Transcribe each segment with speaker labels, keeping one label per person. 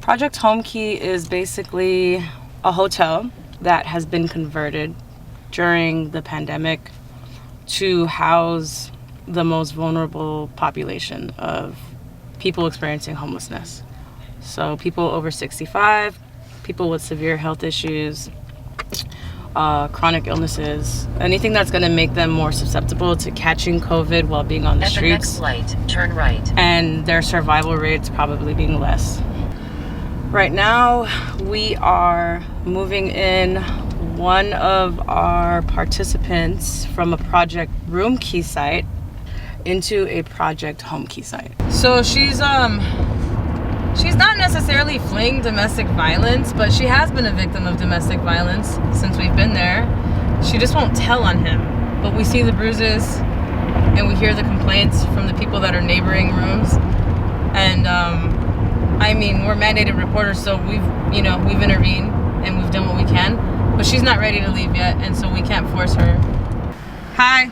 Speaker 1: Project Home Key is basically a hotel that has been converted during the pandemic to house the most vulnerable population of people experiencing homelessness. So people over 65, people with severe health issues, chronic illnesses, anything that's going to make them more susceptible to catching COVID while being on the streets.
Speaker 2: At the next light, turn right.
Speaker 1: And their survival rates probably being less. Right now, we are moving in one of our participants from a Project Room Key site into a Project Home Key site. So she's not necessarily fleeing domestic violence, but she has been a victim of domestic violence since we've been there. She just won't tell on him, but we see the bruises and we hear the complaints from the people that are neighboring rooms. And I mean, we're mandated reporters, so we've intervened and we've done what we can, but she's not ready to leave yet, and so we can't force her. Hi,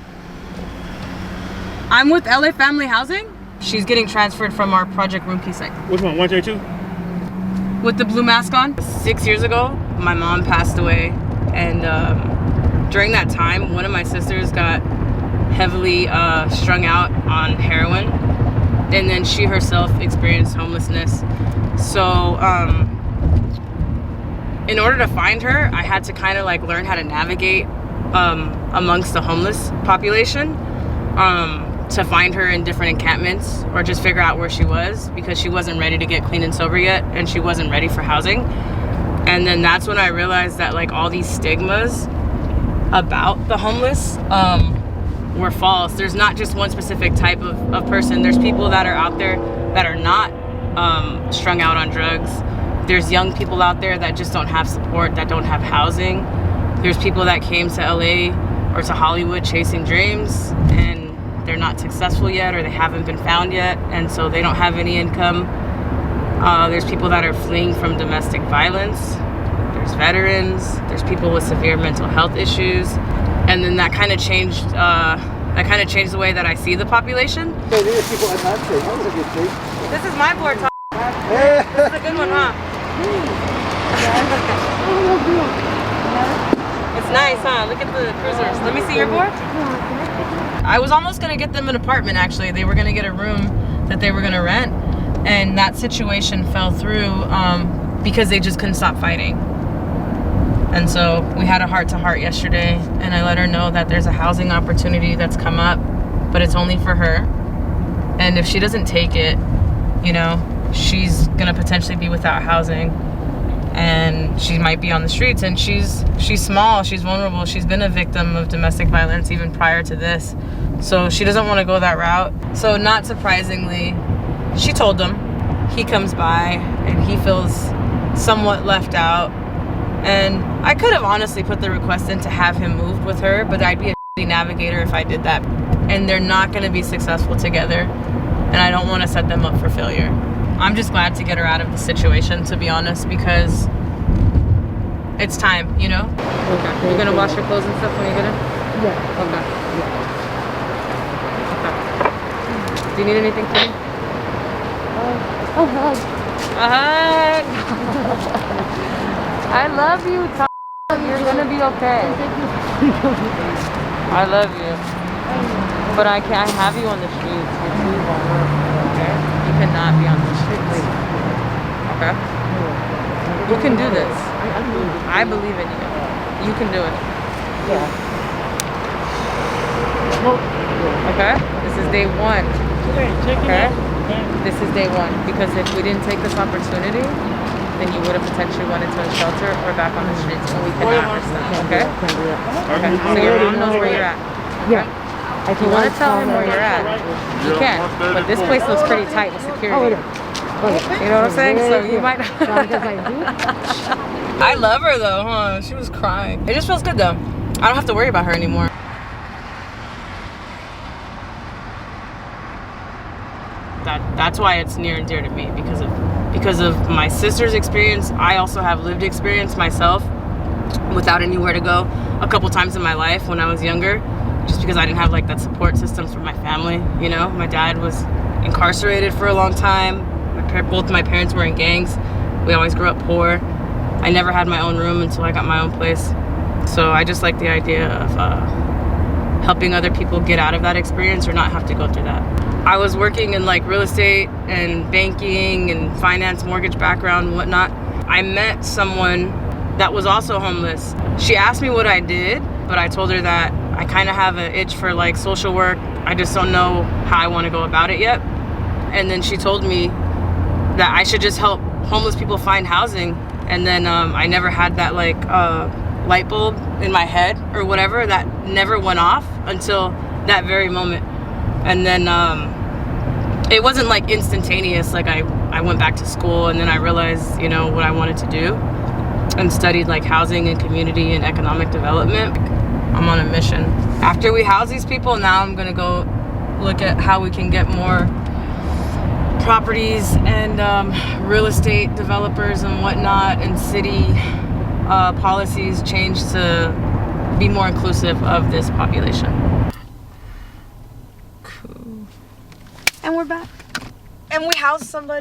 Speaker 1: I'm with LA Family Housing. She's getting transferred from our Project Room Key site.
Speaker 3: Which one, 1J2?
Speaker 1: With the blue mask on. 6 years ago, my mom passed away, and during that time, one of my sisters got heavily strung out on heroin, and then she herself experienced homelessness. So in order to find her, I had to kind of like learn how to navigate amongst the homeless population, to find her in different encampments or just figure out where she was, because she wasn't ready to get clean and sober yet, and she wasn't ready for housing. And then that's when I realized that like all these stigmas about the homeless were false. There's not just one specific type of person. There's people that are out there that are not strung out on drugs. There's young people out there that just don't have support, that don't have housing. There's people that came to LA or to Hollywood chasing dreams, and they're not successful yet, or they haven't been found yet, and so they don't have any income. There's people that are fleeing from domestic violence. There's veterans. There's people with severe mental health issues. And then that kind of changed the way that I see the population.
Speaker 3: Hey, these are people at that tree. That was a good tree.
Speaker 1: This is my board. This is a good one, huh? It's nice, huh? Look at the cruisers. Let me see your board. I was almost gonna get them an apartment, actually. They were gonna get a room that they were gonna rent, and that situation fell through because they just couldn't stop fighting. And so we had a heart-to-heart yesterday, and I let her know that there's a housing opportunity that's come up, but it's only for her. And if she doesn't take it, she's gonna potentially be without housing, and she might be on the streets. And she's small, she's vulnerable, she's been a victim of domestic violence even prior to this, so she doesn't want to go that route. So not surprisingly, she told him. He comes by and he feels somewhat left out, and I could have honestly put the request in to have him moved with her, but I'd be a navigator if I did that, and they're not going to be successful together, and I don't want to set them up for failure. I'm just glad to get her out of the situation, to be honest, because it's time, Okay. You're gonna wash your clothes and stuff when you get in?
Speaker 4: Yeah.
Speaker 1: Okay.
Speaker 4: Yeah.
Speaker 1: Okay. Do you need anything from me?
Speaker 4: A hug.
Speaker 1: A hug!
Speaker 4: I love you, Tom.
Speaker 1: You're gonna be okay. I love you. But I can't have you on the streets. You're too vulnerable, okay? You cannot be on the streets. Okay? You can do this. I believe in you. You can do it.
Speaker 4: Yeah.
Speaker 1: Okay? This is day one. Okay? This is day one. Because if we didn't take this opportunity, then you would have potentially went into a shelter or back on the streets, and we cannot risk that. Okay? Okay. So your mom knows where you're at.
Speaker 4: Yeah.
Speaker 1: If you want to tell him where you're at, you can. But this place looks pretty tight with security. You know what I'm saying? So you might. I love her though, huh? She was crying. It just feels good though. I don't have to worry about her anymore. That's why it's near and dear to me, because of my sister's experience. I also have lived experience myself without anywhere to go a couple times in my life when I was younger, just because I didn't have like that support system from my family. My dad was incarcerated for a long time. Both my parents were in gangs. We always grew up poor. I never had my own room until I got my own place. So I just like the idea of helping other people get out of that experience or not have to go through that. I was working in like real estate and banking and finance, mortgage background and whatnot. I met someone that was also homeless. She asked me what I did, but I told her that I kind of have an itch for like social work. I just don't know how I want to go about it yet. And then she told me that I should just help homeless people find housing. And then I never had that like light bulb in my head or whatever that never went off until that very moment. And then it wasn't like instantaneous. Like I went back to school and then I realized, you know, what I wanted to do and studied like housing and community and economic development. I'm on a mission. After we house these people, now I'm gonna go look at how we can get more properties and real estate developers and whatnot and city policies changed to be more inclusive of this population. Cool. And we're back. And we housed somebody.